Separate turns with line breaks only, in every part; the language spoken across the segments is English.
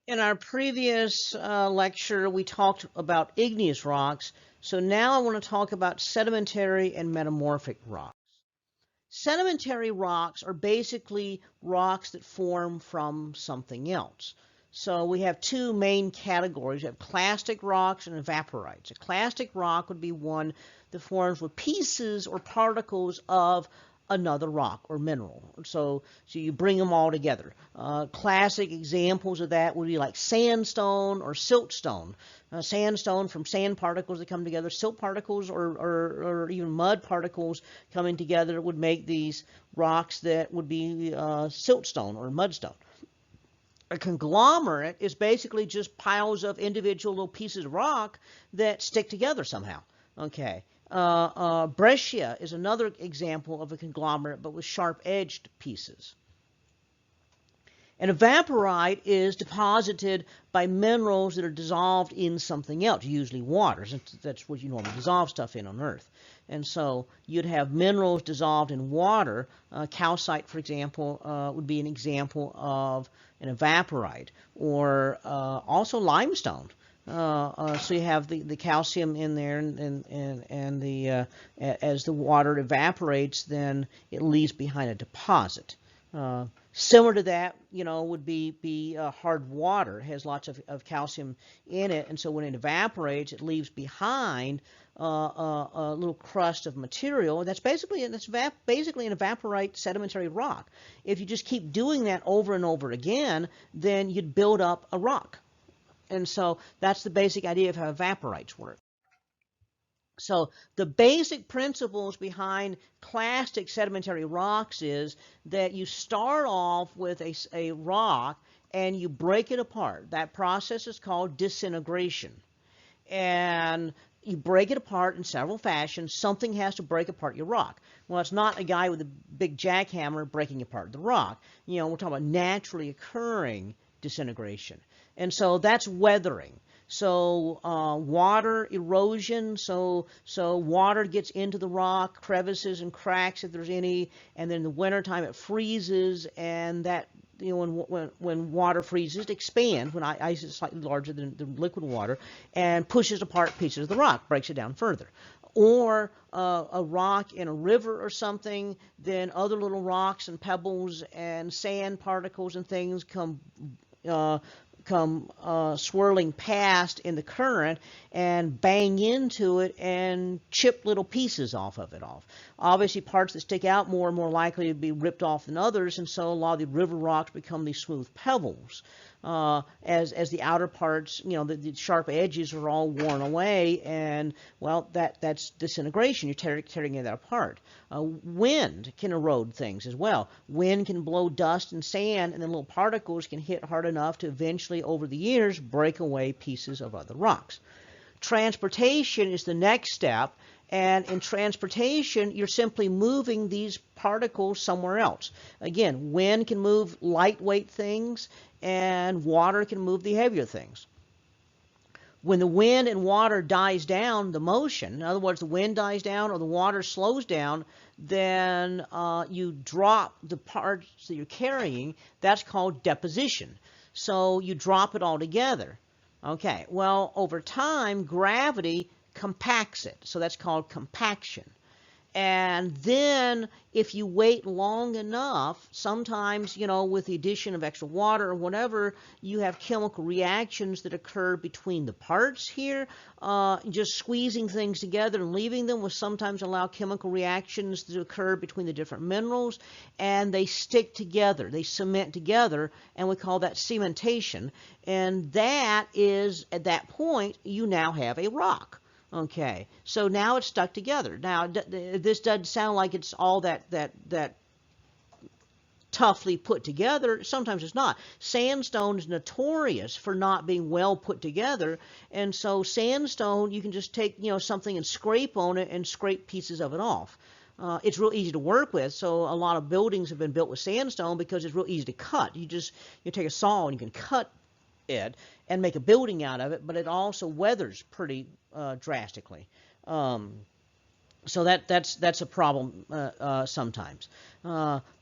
In our previous lecture, we talked about igneous rocks, so now I want to talk about sedimentary and metamorphic rocks. Sedimentary rocks are basically rocks that form from something else. So we have two main categories. We have clastic rocks and evaporites. A clastic rock would be one that forms with pieces or particles of another rock or mineral. So you bring them all together. Classic examples of that would be like sandstone or siltstone. Sandstone from sand particles that come together, silt particles or even mud particles coming together would make these rocks that would be siltstone or mudstone. A conglomerate is basically just piles of individual little pieces of rock that stick together somehow. Okay. Breccia is another example of a conglomerate, but with sharp-edged pieces. An evaporite is deposited by minerals that are dissolved in something else, usually water. That's what you normally dissolve stuff in on Earth. And so you'd have minerals dissolved in water. Calcite, for example, would be an example of an evaporite, or also limestone. So you have the calcium in there, and as the water evaporates, then it leaves behind a deposit. Similar to that, would be hard water. It has lots of calcium in it, and so when it evaporates, it leaves behind a little crust of material. That's basically an evaporite sedimentary rock. If you just keep doing that over and over again, then you'd build up a rock. And so that's the basic idea of how evaporites work. So the basic principles behind clastic sedimentary rocks is that you start off with a rock and you break it apart. That process is called disintegration. And you break it apart in several fashions. Something has to break apart your rock. Well, it's not a guy with a big jackhammer breaking apart the rock. We're talking about naturally occurring disintegration. And so that's weathering. So water erosion, so water gets into the rock, crevices and cracks if there's any, and then in the wintertime it freezes, and that, when water freezes, it expands, when ice is slightly larger than liquid water, and pushes apart pieces of the rock, breaks it down further. Or a rock in a river or something, then other little rocks and pebbles and sand particles and things come swirling past in the current and bang into it and chip little pieces off of it off. Obviously, parts that stick out more are more likely to be ripped off than others, and so a lot of the river rocks become these smooth pebbles. As the outer parts, the sharp edges are all worn away, and well, that's disintegration. You're tearing it apart. Wind can erode things as well. Wind can blow dust and sand, and then little particles can hit hard enough to eventually, over the years, break away pieces of other rocks. Transportation is the next step. And in transportation, you're simply moving these particles somewhere else. Again, wind can move lightweight things, and water can move the heavier things. When the wind and water dies down, the motion, in other words, the wind dies down or the water slows down, then you drop the parts that you're carrying. That's called deposition. So you drop it all together. Okay, well, over time, gravity compacts it. So that's called compaction. And then if you wait long enough, sometimes, with the addition of extra water or whatever, you have chemical reactions that occur between the parts here. Just squeezing things together and leaving them will sometimes allow chemical reactions to occur between the different minerals, and they stick together. They cement together, and we call that cementation. And that is, at that point, you now have a rock. Okay, so now it's stuck together. Now, this doesn't sound like it's all that toughly put together. Sometimes it's not. Sandstone is notorious for not being well put together, and so sandstone, you can just take something and scrape on it and scrape pieces of it off. It's real easy to work with, so a lot of buildings have been built with sandstone because it's real easy to cut. You take a saw and you can cut it and make a building out of it, but it also weathers pretty drastically. So that's a problem sometimes,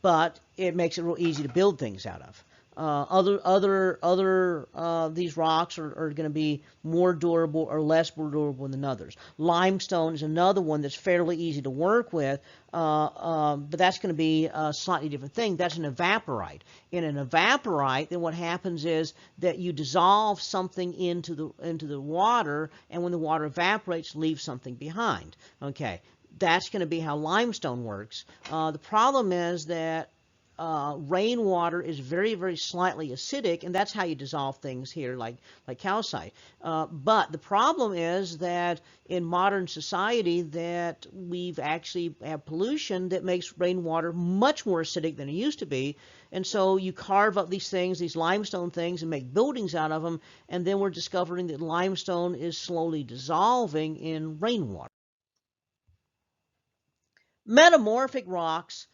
but it makes it real easy to build things out of. These rocks are going to be more durable or less durable than others. Limestone is another one that's fairly easy to work with, but that's going to be a slightly different thing. That's an evaporite. In an evaporite, then what happens is that you dissolve something into the water, and when the water evaporates, leave something behind. Okay, that's going to be how limestone works. The problem is that rainwater is very, very slightly acidic, and that's how you dissolve things here, like calcite. But the problem is that in modern society, that we've actually have pollution that makes rainwater much more acidic than it used to be, and so you carve up these things, these limestone things, and make buildings out of them, and then we're discovering that limestone is slowly dissolving in rainwater. Metamorphic rocks.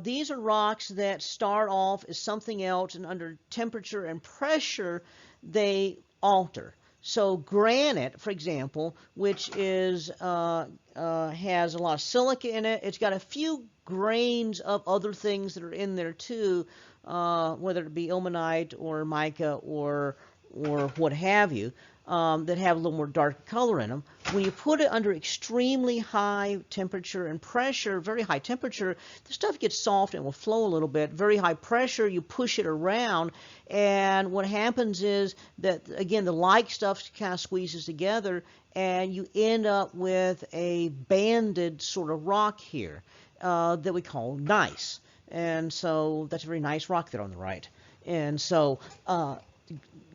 These are rocks that start off as something else, and under temperature and pressure, they alter. So granite, for example, which has a lot of silica in it, it's got a few grains of other things that are in there too, whether it be ilmenite or mica or what have you. That have a little more dark color in them. When you put it under extremely high temperature and pressure, very high temperature, the stuff gets soft and will flow a little bit. Very high pressure, you push it around, and what happens is that, again, the like stuff kind of squeezes together, and you end up with a banded sort of rock here that we call gneiss. And so that's a very nice rock there on the right. And so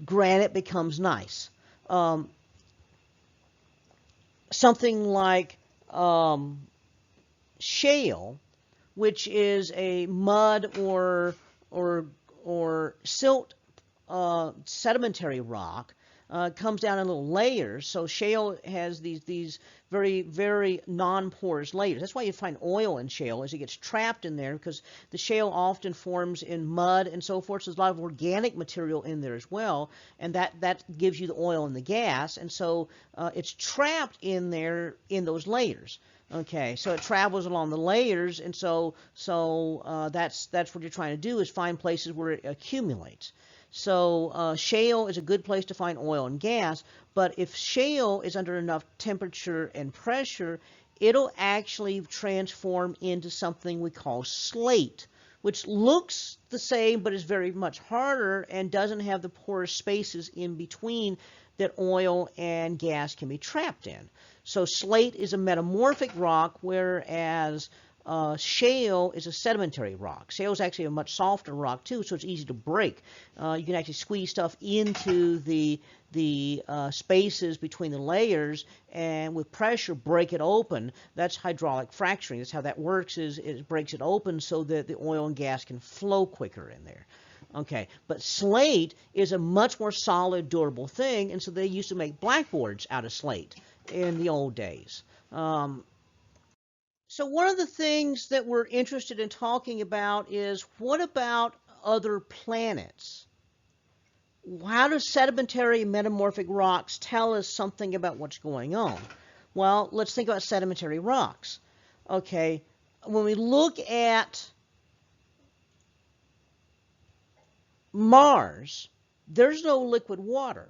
granite becomes gneiss. Something like shale, which is a mud or silt sedimentary rock, comes down in little layers. So shale has these very, very non-porous layers. That's why you find oil in shale, as it gets trapped in there, because the shale often forms in mud and so forth. So there's a lot of organic material in there as well, and that gives you the oil and the gas. And so it's trapped in there in those layers. Okay, so it travels along the layers, and so that's what you're trying to do, is find places where it accumulates. So shale is a good place to find oil and gas, but if shale is under enough temperature and pressure, it'll actually transform into something we call slate, which looks the same but is very much harder and doesn't have the porous spaces in between that oil and gas can be trapped in. So slate is a metamorphic rock, whereas shale is a sedimentary rock. Shale is actually a much softer rock too, so it's easy to break. You can actually squeeze stuff into the spaces between the layers, and with pressure break it open. That's hydraulic fracturing. That's how that works, is it breaks it open so that the oil and gas can flow quicker in there. Okay, but slate is a much more solid, durable thing, and so they used to make blackboards out of slate in the old days. So one of the things that we're interested in talking about is, what about other planets? How do sedimentary and metamorphic rocks tell us something about what's going on? Well, let's think about sedimentary rocks. Okay, when we look at Mars, there's no liquid water.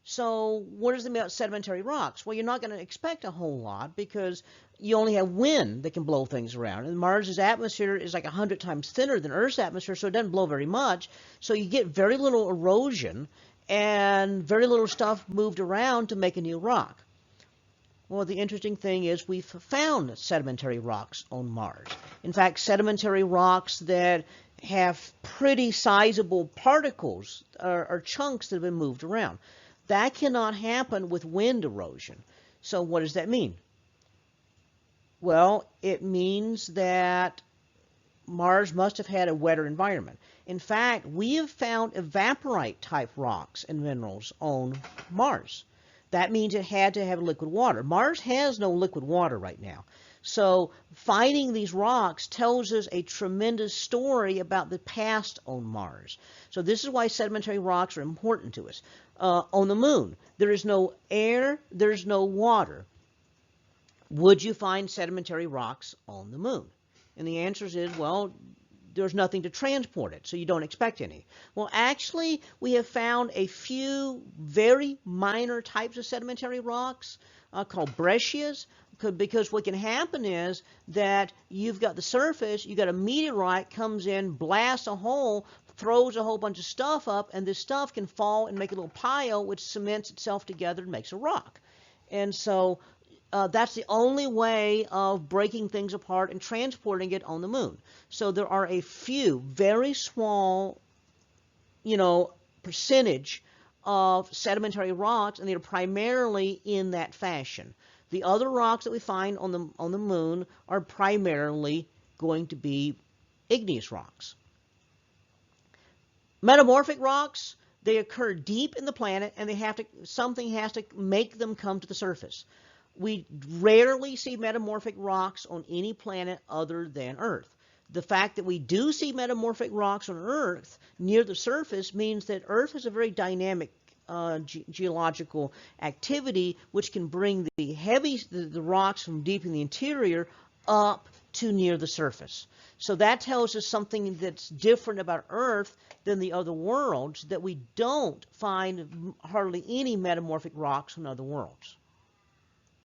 So what does it mean about sedimentary rocks? Well, you're not going to expect a whole lot, because you only have wind that can blow things around. And Mars's atmosphere is like 100 times thinner than Earth's atmosphere, so it doesn't blow very much. So you get very little erosion and very little stuff moved around to make a new rock. Well, the interesting thing is we've found sedimentary rocks on Mars. In fact, sedimentary rocks that have pretty sizable particles or chunks that have been moved around. That cannot happen with wind erosion. So what does that mean? Well, it means that Mars must have had a wetter environment. In fact, we have found evaporite type rocks and minerals on Mars. That means it had to have liquid water. Mars has no liquid water right now. So finding these rocks tells us a tremendous story about the past on Mars. So this is why sedimentary rocks are important to us. On the moon, there is no air, there's no water. Would you find sedimentary rocks on the moon? And the answer is, well, there's nothing to transport it, so you don't expect any. Well, actually, we have found a few very minor types of sedimentary rocks called breccias, because what can happen is that you've got the surface, you've got a meteorite comes in, blasts a hole, throws a whole bunch of stuff up, and this stuff can fall and make a little pile which cements itself together and makes a rock. And so that's the only way of breaking things apart and transporting it on the moon. So there are a few very small, percentage of sedimentary rocks, and they're primarily in that fashion. The other rocks that we find on the moon are primarily going to be igneous rocks. Metamorphic rocks, they occur deep in the planet, and something has to make them come to the surface. We rarely see metamorphic rocks on any planet other than Earth. The fact that we do see metamorphic rocks on Earth near the surface means that Earth is a very dynamic geological activity, which can bring the rocks from deep in the interior up to near the surface. So that tells us something that's different about Earth than the other worlds, that we don't find hardly any metamorphic rocks on other worlds.